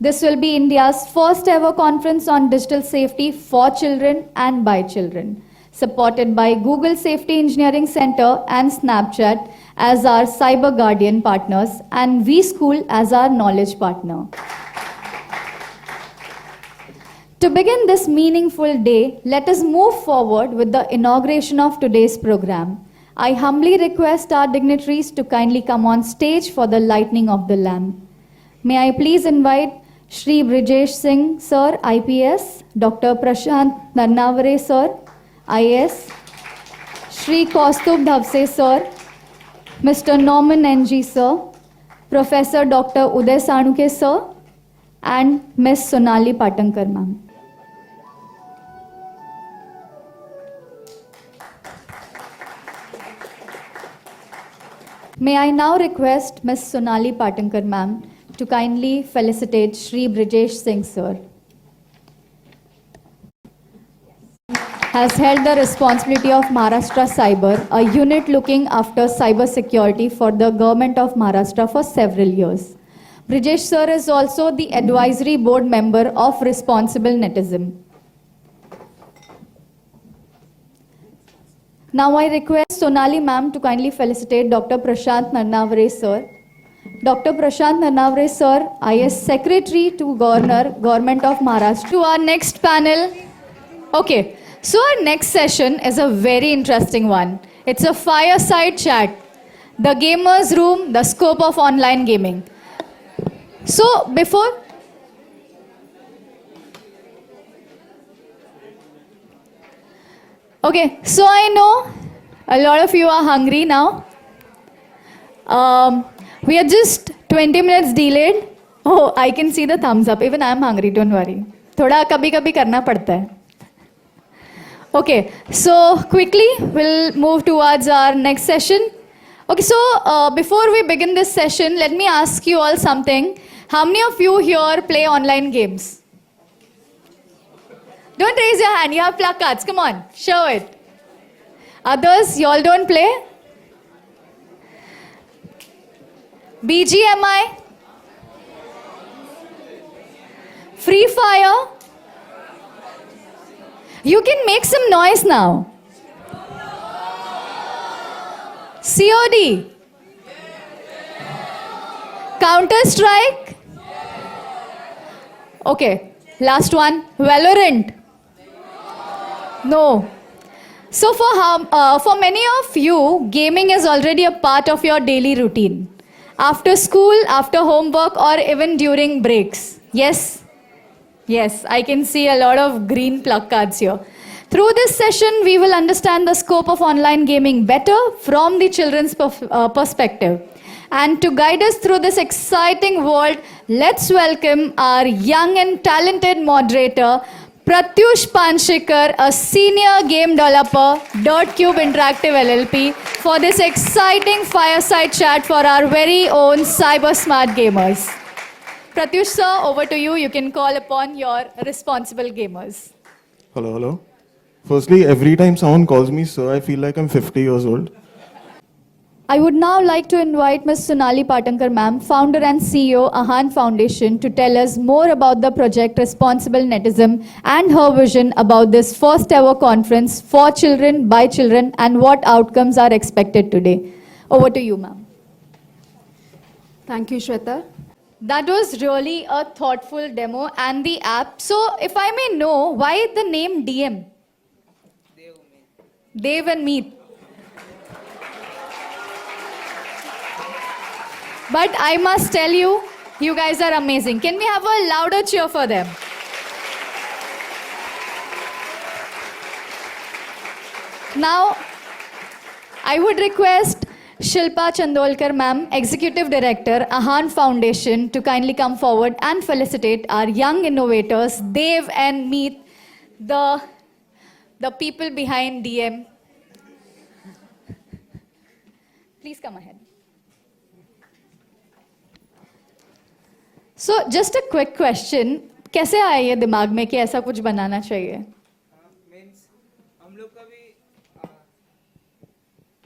This will be India's first ever conference on digital safety for children and by children, supported by Google Safety Engineering Center and Snapchat as our cyber guardian partners and vSchool as our knowledge partner. To begin this meaningful day, let us move forward with the inauguration of today's program. I humbly request our dignitaries to kindly come on stage for the lighting of the lamp. May I please invite Shri Brijesh Singh Sir, IPS, Dr. Prashant Narnavare Sir, IAS, Shri Kaustubh Dhavse Sir, Mr. Norman NG Sir, Professor Dr. Uday Sanuke Sir, and Ms. Sonali Patankar Ma'am. May I now request Ms. Sonali Patankar Ma'am to kindly felicitate Shri Brijesh Singh Sir. Has held the responsibility of Maharashtra Cyber, a unit looking after cyber security for the government of Maharashtra for several years. Brijesh Sir is also the advisory board member of Responsible Netism. Now I request Sonali Ma'am to kindly felicitate Dr. Prashant Narnavare Sir. Dr. Prashant Narnavare Sir, IS Secretary to Governor, Government of Maharashtra. To our next panel. Okay, so our next session is a very interesting one. It's a fireside chat. The Gamers Room, the scope of online gaming. So before... Okay, so I know a lot of you are hungry now. We are just 20 minutes delayed. Oh, I can see the thumbs up. Even I am hungry, don't worry. Thoda kabhi-kabhi karna padta hai. Okay, so quickly we'll move towards our next session. Okay, so before we begin this session, let me ask you all something. How many of you here play online games? Don't raise your hand, you have placards. Come on, show it. Others, you all don't play? BGMI? Free Fire? You can make some noise now. COD? Counter-Strike? Okay, last one. Valorant? No. So for many of you, gaming is already a part of your daily routine. After school, after homework, or even during breaks. Yes? Yes, I can see a lot of green placards here. Through this session, we will understand the scope of online gaming better from the children's perspective. And to guide us through this exciting world, let's welcome our young and talented moderator, Pratyush Panshikar, a senior game developer, Cube Interactive LLP, for this exciting fireside chat for our very own cyber smart gamers. Pratyush sir, over to you. You can call upon your responsible gamers. Hello, hello. Firstly, every time someone calls me sir, I feel like I'm 50 years old. I would now like to invite Ms. Sonali Patankar Ma'am, founder and CEO, Ahan Foundation, to tell us more about the project Responsible Netism and her vision about this first ever conference for children, by children, and what outcomes are expected today. Over to you, ma'am. Thank you, Shweta. That was really a thoughtful demo and the app. So, if I may know, why the name DM? Dev and Meet. But I must tell you, you guys are amazing. Can we have a louder cheer for them? Now, I would request Shilpa Chandolkar ma'am, Executive Director, Ahan Foundation, to kindly come forward and felicitate our young innovators, Dev and Meet, the people behind DM. Please come ahead. So, just a quick question. कैसे आया ये दिमाग में कि ऐसा कुछ बनाना चाहिए? हम लोग का भी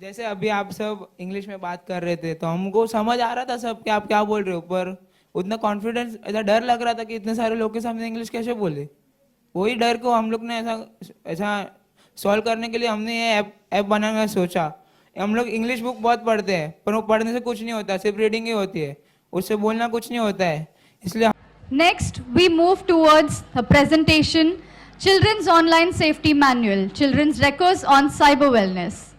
जैसे अभी आप सब इंग्लिश में बात कर रहे थे तो हमको समझ आ रहा था सब कि आप क्या बोल रहे हो, पर उतना कॉन्फिडेंस, ऐसा डर लग रहा था कि इतने सारे लोग के सामने इंग्लिश कैसे बोले। वही डर को हम लोग ने ऐसा ऐसा सॉल्व करने के लिए हमने ये ऐप बनाने का सोचा। हम लोग इंग्लिश बुक बहुत पढ़ते हैं, पर वो पढ़ने से कुछ नहीं होता, सिर्फ रीडिंग ही होती है, उससे बोलना कुछ नहीं होता है। इसलिए Next, we move towards the presentation, Children's Online Safety Manual, Children's Records on Cyber Wellness.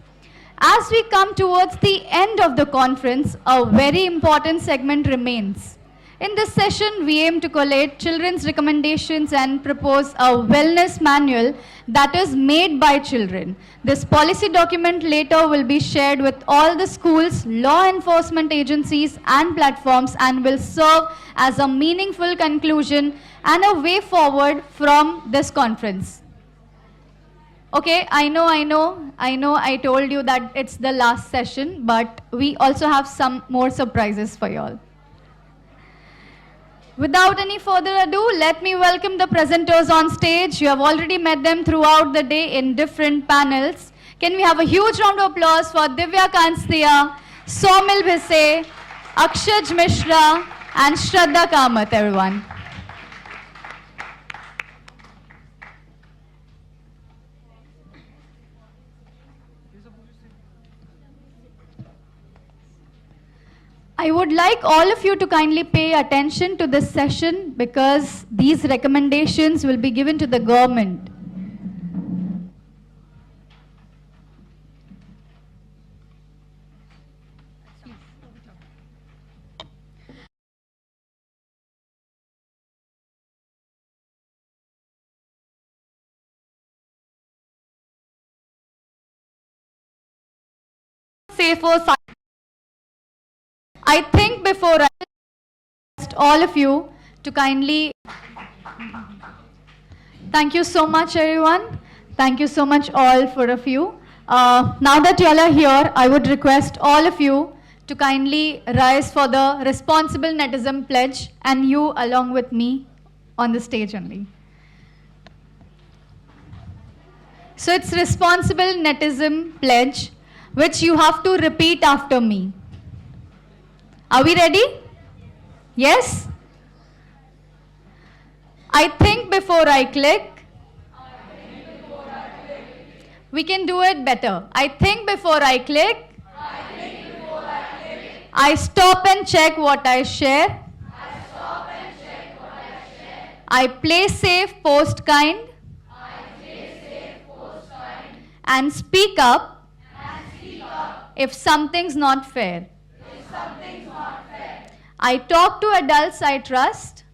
As we come towards the end of the conference, a very important segment remains. In this session, we aim to collate children's recommendations and propose a wellness manual that is made by children. This policy document later will be shared with all the schools, law enforcement agencies and platforms and will serve as a meaningful conclusion and a way forward from this conference. Okay, I know, I told you that it's the last session, but we also have some more surprises for you all. Without any further ado, let me welcome the presenters on stage. You have already met them throughout the day in different panels. Can we have a huge round of applause for Divya Kanstiya, Somil Bhise, Akshaj Mishra, and Shraddha Kamath, everyone. I would like all of you to kindly pay attention to this session because these recommendations will be given to the government. Safer side. I think before I ask all of you to kindly... Thank you so much, everyone. Thank you so much, all four of you. Now that you all are here, I would request all of you to kindly rise for the Responsible Netism Pledge, and you along with me on the stage only. So it's Responsible Netism Pledge, which you have to repeat after me. Are we ready? Yes? I think before I click. We can do it better. I think before I click. I stop and check what I share. I play safe, post kind. And speak up if something's not fair. I talk to adults I trust.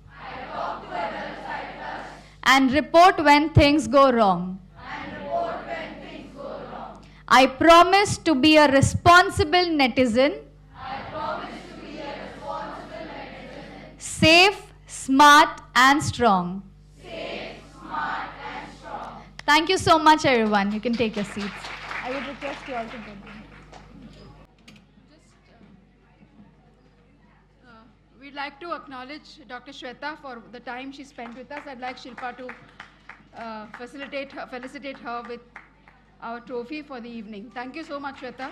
And report when things go wrong. I promise to be a responsible netizen. Safe, smart, and strong. Thank you so much, everyone. You can take your seats. I would request you all to get them. We'd like to acknowledge Dr. Shweta for the time she spent with us. I'd like Shilpa to felicitate her with our trophy for the evening. Thank you so much, Shweta.